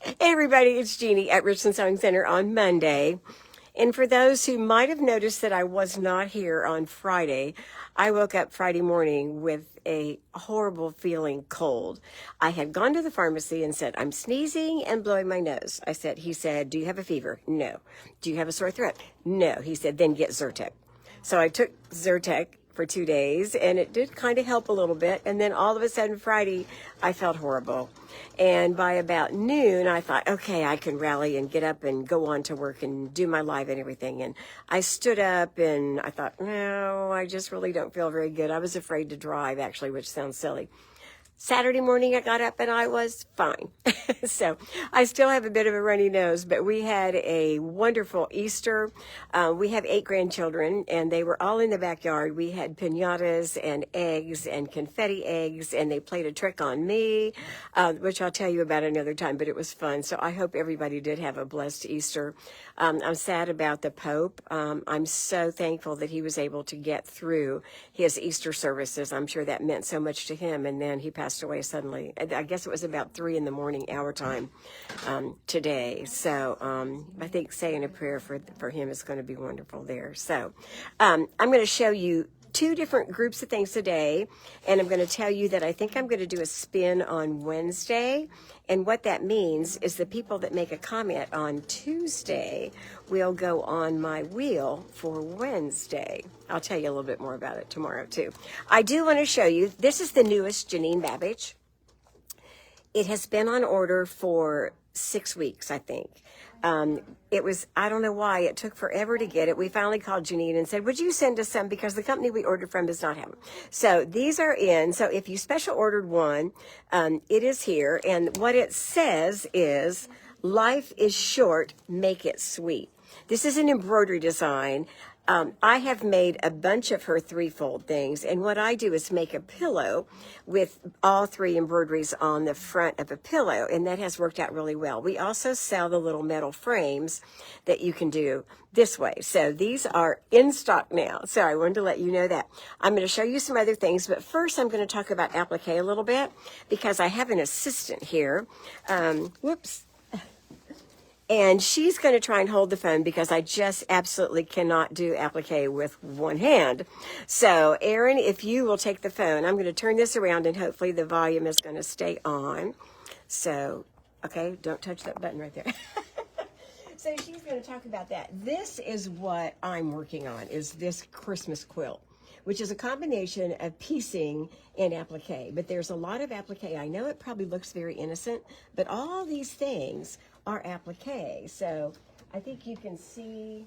Hey everybody, it's Jeannie at Richland Sewing Center on Monday. And for those who might have noticed that I was not here on Friday, I woke up Friday morning with a horrible feeling cold. I had gone to the pharmacy and said, I'm sneezing and blowing my nose. He said, do you have a fever? No. Do you have a sore throat? No. He said, then get Zyrtec. So I took Zyrtec for 2 days, and it did kind of help a little bit. And then all of a sudden Friday, I felt horrible. And by about noon, I thought, okay, I can rally and get up and go on to work and do my live and everything. And I stood up and I thought, no, I just really don't feel very good. I was afraid to drive, actually, which sounds silly. Saturday morning, I got up and I was fine. So I still have a bit of a runny nose, but we had a wonderful Easter. We have 8 grandchildren, and they were all in the backyard. We had piñatas and eggs and confetti eggs, and they played a trick on me, which I'll tell you about another time, but it was fun. So I hope everybody did have a blessed Easter. I'm sad about the Pope. I'm so thankful that he was able to get through his Easter services. I'm sure that meant so much to him, and then he passed away suddenly. I guess it was about 3 in the morning our time today. So I think saying a prayer for him is going to be wonderful there. So I'm going to show you 2 different groups of things today, and I'm going to tell you that I think I'm going to do a spin on Wednesday, and what that means is the people that make a comment on Tuesday will go on my wheel for Wednesday. I'll tell you a little bit more about it tomorrow too. I do want to show you, this is the newest Janine Babbage. It has been on order for 6 weeks, I think. I don't know why, it took forever to get it. We finally called Janine and said, would you send us some? Because the company we ordered from does not have them. So these are in. So if you special ordered one, it is here. And what it says is, life is short, make it sweet. This is an embroidery design. I have made a bunch of her 3-fold things, and what I do is make a pillow with all 3 embroideries on the front of a pillow, and that has worked out really well. We also sell the little metal frames that you can do this way. So these are in stock now. So I wanted to let you know that. I'm going to show you some other things, but first I'm going to talk about applique a little bit because I have an assistant here. And she's going to try and hold the phone because I just absolutely cannot do applique with one hand. So, Erin, if you will take the phone, I'm going to turn this around and hopefully the volume is going to stay on. So, okay, don't touch that button right there. So she's going to talk about that. This is what I'm working on, is this Christmas quilt, which is a combination of piecing and applique. But there's a lot of applique. I know it probably looks very innocent, but all these things are applique. So I think you can see,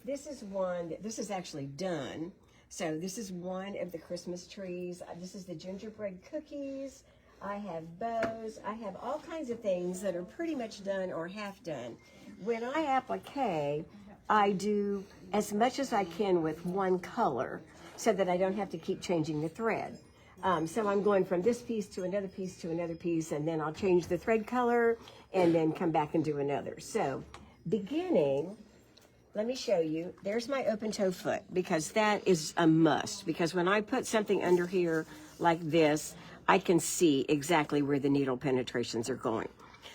this is one, this is actually done. So this is one of the Christmas trees. This is the gingerbread cookies. I have bows. I have all kinds of things that are pretty much done or half done. When I applique, I do as much as I can with one color so that I don't have to keep changing the thread. So I'm going from this piece to another piece to another piece, and then I'll change the thread color and then come back and do another. So beginning, let me show you, there's my open toe foot, because that is a must, because when I put something under here like this, I can see exactly where the needle penetrations are going.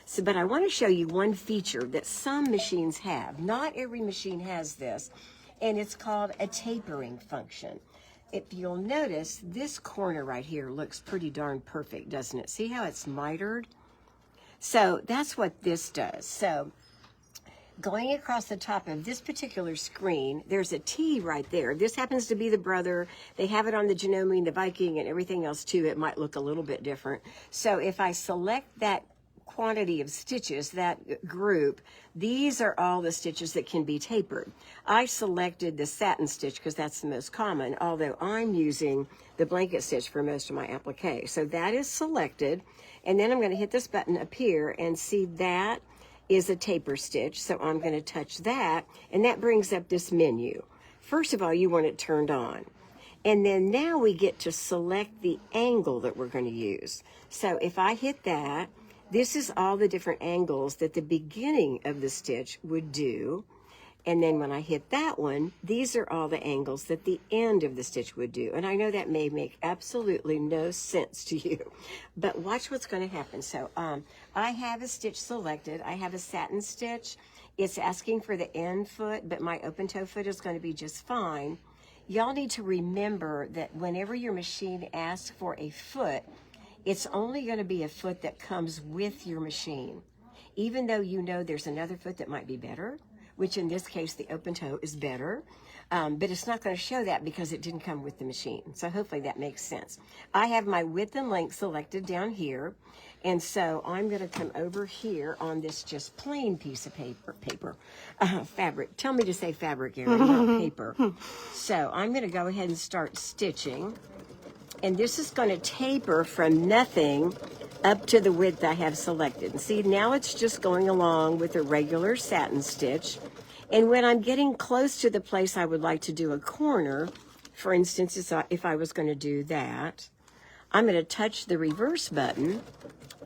So, but I want to show you one feature that some machines have. Not every machine has this, and it's called a tapering function. If you'll notice, this corner right here looks pretty darn perfect, doesn't it? See how it's mitered? So that's what this does. So going across the top of this particular screen, there's a T right there. This happens to be the brother. They have it on the Janome and the Viking and everything else too. It might look a little bit different. So if I select that quantity of stitches, that group, these are all the stitches that can be tapered. I selected the satin stitch because that's the most common, although I'm using the blanket stitch for most of my applique. So that is selected, and then I'm going to hit this button up here and see that is a taper stitch. So I'm going to touch that, and that brings up this menu. First of all, you want it turned on. And then now we get to select the angle that we're going to use. So if I hit that, this is all the different angles that the beginning of the stitch would do. And then when I hit that one, these are all the angles that the end of the stitch would do. And I know that may make absolutely no sense to you, but watch what's going to happen. So I have a stitch selected. I have a satin stitch. It's asking for the end foot, but my open toe foot is going to be just fine. Y'all need to remember that whenever your machine asks for a foot, it's only going to be a foot that comes with your machine. Even though you know there's another foot that might be better, which in this case, the open toe is better, but it's not going to show that because it didn't come with the machine. So hopefully that makes sense. I have my width and length selected down here, and so I'm going to come over here on this just plain piece of fabric. Tell me to say fabric, Erin, not paper. So I'm going to go ahead and start stitching, and this is going to taper from nothing up to the width I have selected. And see, now it's just going along with a regular satin stitch. And when I'm getting close to the place I would like to do a corner, for instance, if I was going to do that, I'm going to touch the reverse button,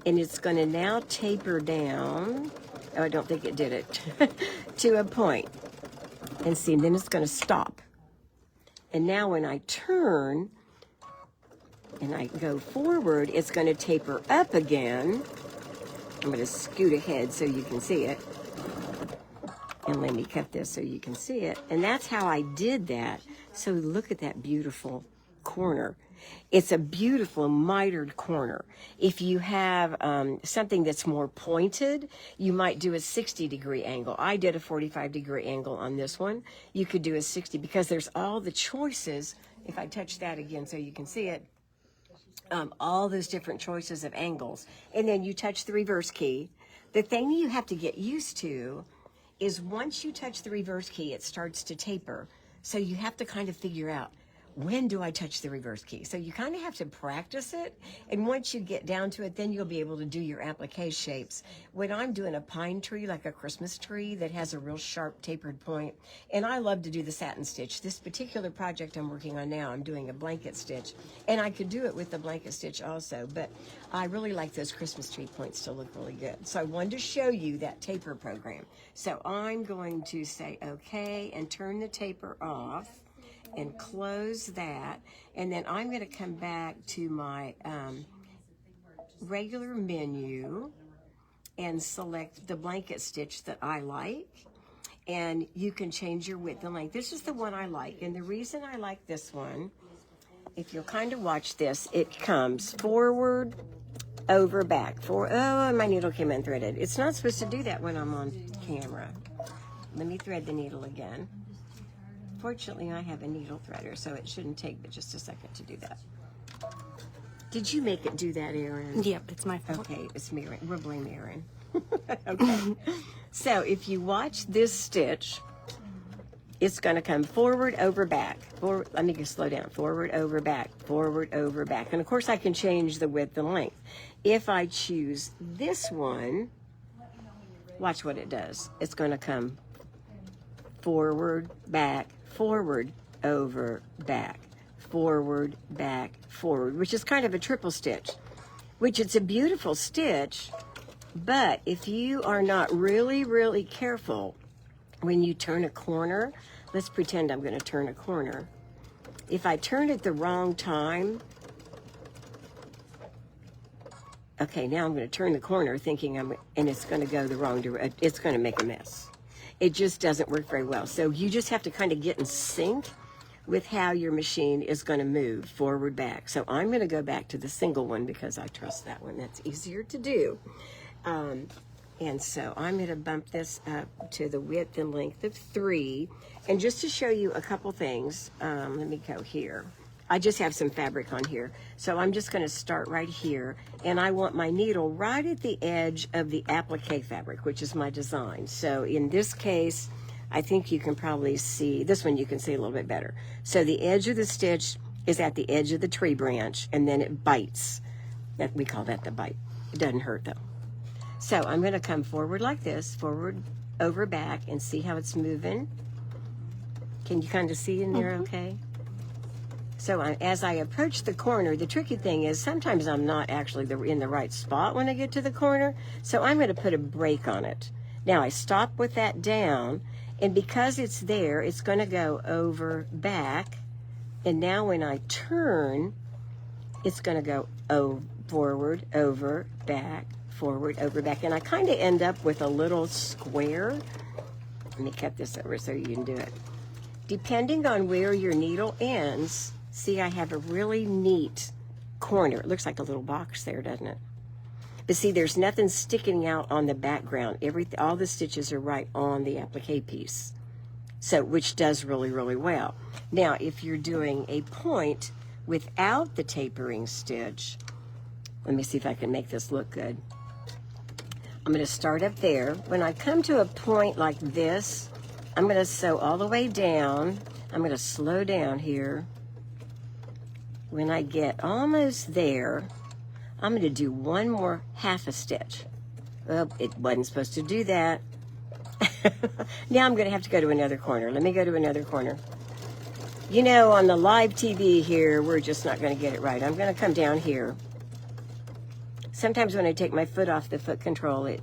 and it's going to now taper down. Oh, I don't think it did it. To a point. And see, then it's going to stop. And now when I turn, and I go forward, it's going to taper up again. I'm going to scoot ahead so you can see it. And let me cut this so you can see it. And that's how I did that. So look at that beautiful corner. It's a beautiful mitered corner. If you have something that's more pointed, you might do a 60-degree angle. I did a 45-degree angle on this one. You could do a 60 because there's all the choices. If I touch that again so you can see it, all those different choices of angles. And then you touch the reverse key. The thing you have to get used to is once you touch the reverse key, it starts to taper. So you have to kind of figure out, when do I touch the reverse key? So you kind of have to practice it. And once you get down to it, then you'll be able to do your applique shapes. When I'm doing a pine tree, like a Christmas tree that has a real sharp tapered point, and I love to do the satin stitch. This particular project I'm working on now, I'm doing a blanket stitch. And I could do it with the blanket stitch also, but I really like those Christmas tree points to look really good. So I wanted to show you that taper program. So I'm going to say okay and turn the taper off and close that, and then I'm going to come back to my regular menu and select the blanket stitch that I like, and you can change your width and length. This is the one I like, and the reason I like this one, if you'll kind of watch this, it comes forward, over, back. Oh, my needle came unthreaded. It's not supposed to do that when I'm on camera. Let me thread the needle again. Fortunately, I have a needle threader, so it shouldn't take but just a second to do that. Did you make it do that, Erin? Yep, it's my fault. Okay, it's me. We'll blame Erin. Okay. So if you watch this stitch, it's going to come forward, over, back. Let me just slow down. Forward, over, back. Forward, over, back. And of course, I can change the width and length. If I choose this one, watch what it does. It's going to come forward, back, forward, over, back, forward, back, forward, which is kind of a triple stitch, which it's a beautiful stitch, but if you are not really, really careful when you turn a corner, let's pretend I'm going to turn a corner. If I turn it the wrong time, okay, now I'm going to turn the corner thinking and it's going to go the wrong direction. It's going to make a mess. It just doesn't work very well. So you just have to kind of get in sync with how your machine is going to move forward, back. So I'm going to go back to the single one because I trust that one. That's easier to do. And so I'm going to bump this up to the width and length of 3. And just to show you a couple things, let me go here. I just have some fabric on here. So I'm just going to start right here. And I want my needle right at the edge of the applique fabric, which is my design. So in this case, I think you can probably see, this one you can see a little bit better. So the edge of the stitch is at the edge of the tree branch, and then it bites. We call that the bite. It doesn't hurt though. So I'm going to come forward like this, forward, over, back, and see how it's moving. Can you kind of see in there okay? So as I approach the corner, the tricky thing is sometimes I'm not actually in the right spot when I get to the corner, so I'm going to put a break on it. Now I stop with that down, And because it's there, it's going to go over, back. And now when I turn, it's going to go forward, over, back, forward, over, back. And I kind of end up with a little square. Let me cut this over so you can do it. Depending on where your needle ends, see, I have a really neat corner. It looks like a little box there, doesn't it? But see, there's nothing sticking out on the background. All the stitches are right on the applique piece, so which does really, really well. Now, if you're doing a point without the tapering stitch, let me see if I can make this look good. I'm going to start up there. When I come to a point like this, I'm going to sew all the way down. I'm going to slow down here. When I get almost there, I'm going to do one more half a stitch. Well, it wasn't supposed to do that. Now I'm going to have to go to another corner. Let me go to another corner. You know, on the live TV here, we're just not going to get it right. I'm going to come down here. Sometimes when I take my foot off the foot control, it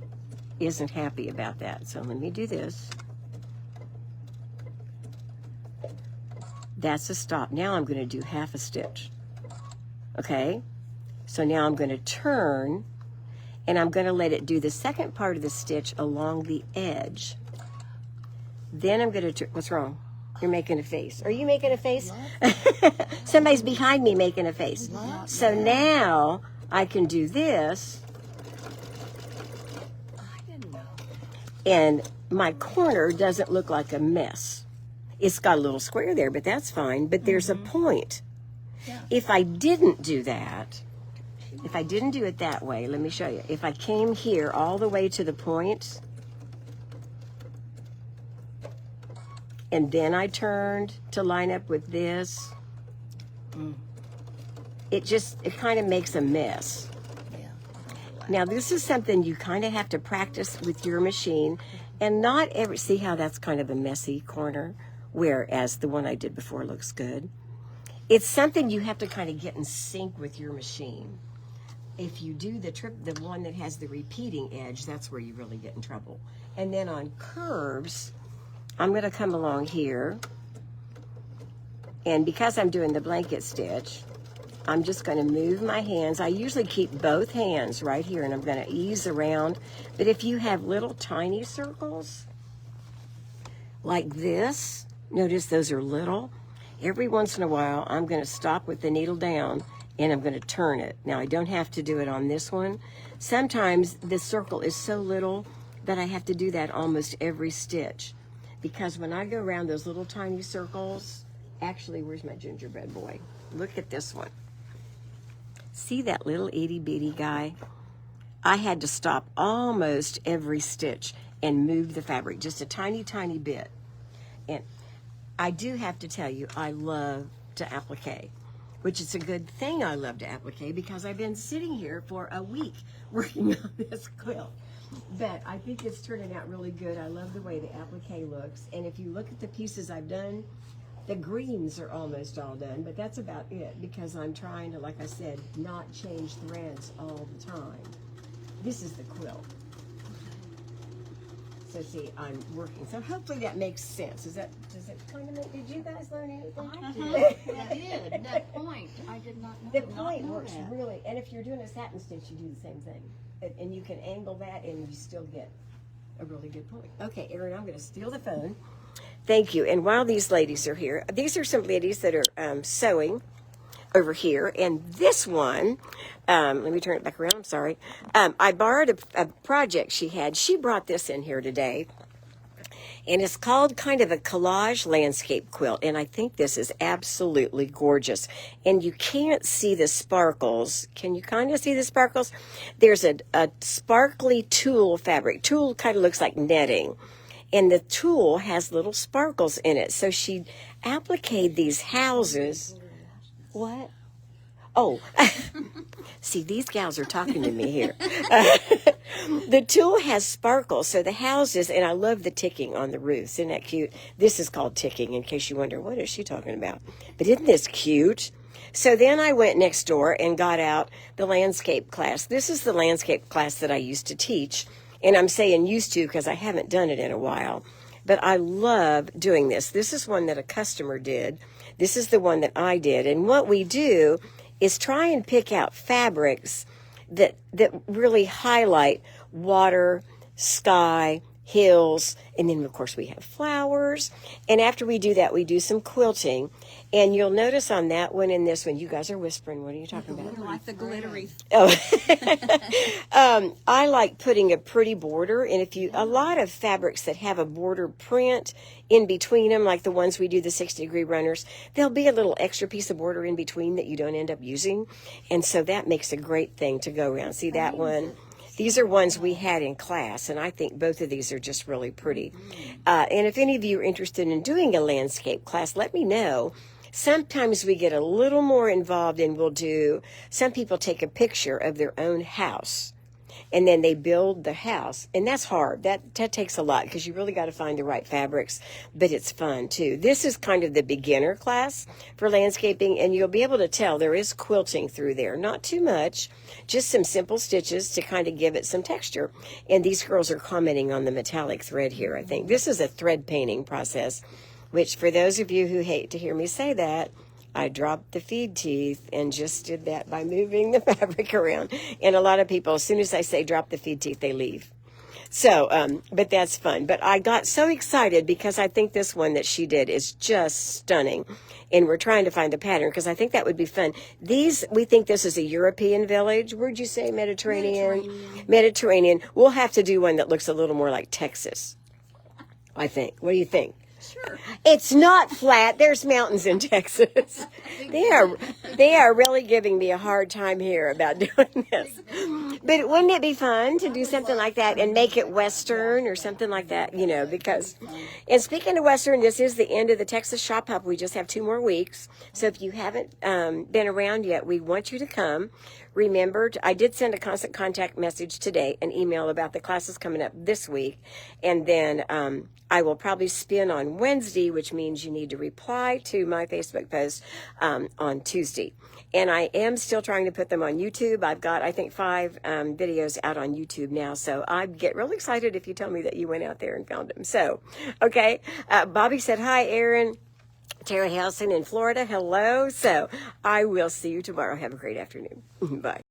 isn't happy about that. So let me do this. That's a stop. Now I'm going to do half a stitch. Okay? So now I'm going to turn, and I'm going to let it do the second part of the stitch along the edge. Then I'm going to turn. What's wrong? You're making a face. Are you making a face? Somebody's behind me making a face. So now I can do this. And my corner doesn't look like a mess. It's got a little square there, but that's fine. But there's a point. If I didn't do that, if I didn't do it that way, let me show you. If I came here all the way to the point, and then I turned to line up with this, it kind of makes a mess. Now, this is something you kind of have to practice with your machine, and not every, see how that's kind of a messy corner, whereas the one I did before looks good. It's something you have to kind of get in sync with your machine. If you do the one that has the repeating edge, that's where you really get in trouble. And then on curves, I'm going to come along here, and because I'm doing the blanket stitch, I'm just going to move my hands. I usually keep both hands right here, and I'm going to ease around. But if you have little tiny circles like this, notice those are little. Every once in a while, I'm going to stop with the needle down, and I'm going to turn it. Now, I don't have to do it on this one. Sometimes the circle is so little that I have to do that almost every stitch. Because when I go around those little tiny circles, actually, where's my gingerbread boy? Look at this one. See that little itty bitty guy? I had to stop almost every stitch and move the fabric just a tiny, tiny bit. And I do have to tell you, I love to applique, which is a good thing I love to applique because I've been sitting here for a week working on this quilt. But I think it's turning out really good. I love the way the applique looks. And if you look at the pieces I've done, the greens are almost all done, but that's about it because I'm trying to, like I said, not change threads all the time. This is the quilt. So see, I'm working. So hopefully that makes sense. Does it kind of make, did you guys learn anything? I did. That point, I did not know. The point works really, and if you're doing a satin stitch, you do the same thing. And you can angle that and you still get a really good point. Okay, Erin, I'm going to steal the phone. Thank you. And while these ladies are here, these are some ladies that are sewing over here. And this one, let me turn it back around. I'm sorry. I borrowed a project she had. She brought this in here today. And it's called kind of a collage landscape quilt. And I think this is absolutely gorgeous. And you can't see the sparkles. Can you kind of see the sparkles? There's a sparkly tulle fabric. Tulle kind of looks like netting. And the tulle has little sparkles in it. So she appliqued these houses. What? Oh, see, these gals are talking to me here. The tulle has sparkles, so the houses, and I love the ticking on the roofs. Isn't that cute? This is called ticking, in case you wonder, what is she talking about? But isn't this cute? So then I went next door and got out the landscape class. This is the landscape class that I used to teach, and I'm saying used to because I haven't done it in a while. but I love doing this. This is one that a customer did. This is the one that I did. And what we do is try and pick out fabrics that really highlight water, sky, hills, and then of course we have flowers. And after we do that, we do some quilting. And you'll notice on that one and this one, you guys are whispering. What are you talking about? I like the glittery. Oh, I like putting a pretty border, and a lot of fabrics that have a border print in between them, like the ones we do, the 60-degree runners, there'll be a little extra piece of border in between that you don't end up using, and so that makes a great thing to go around. See that one? These are ones we had in class, and I think both of these are just really pretty. And if any of you are interested in doing a landscape class, let me know. Sometimes we get a little more involved and some people take a picture of their own house and then they build the house. And that's hard. That takes a lot because you really got to find the right fabrics, but it's fun too. This is kind of the beginner class for landscaping, and you'll be able to tell there is quilting through there. Not too much, just some simple stitches to kind of give it some texture. And these girls are commenting on the metallic thread here, I think. This is a thread painting process, which for those of you who hate to hear me say that, I dropped the feed teeth and just did that by moving the fabric around. And a lot of people, as soon as I say drop the feed teeth, they leave. So, but that's fun. But I got so excited because I think this one that she did is just stunning. And we're trying to find the pattern because I think that would be fun. We think this is a European village. Where'd you say Mediterranean? Mediterranean. We'll have to do one that looks a little more like Texas, I think. What do you think? Sure. It's not flat. There's mountains in Texas. They are really giving me a hard time here about doing this. But wouldn't it be fun to do something like that and make it Western or something like that, because, and speaking of Western, this is the end of the Texas Shop Hop. We just have 2 more weeks. So if you haven't been around yet, we want you to come. Remember, I did send a constant contact message today, an email about the classes coming up this week. And then I will probably spin on Wednesday, which means you need to reply to my Facebook post on Tuesday. And I am still trying to put them on YouTube. I've got, I think, 5 videos out on YouTube now. So I get really excited if you tell me that you went out there and found them. So, okay. Bobby said, hi, Erin. Terry Housen in Florida, hello. So I will see you tomorrow. Have a great afternoon. Bye.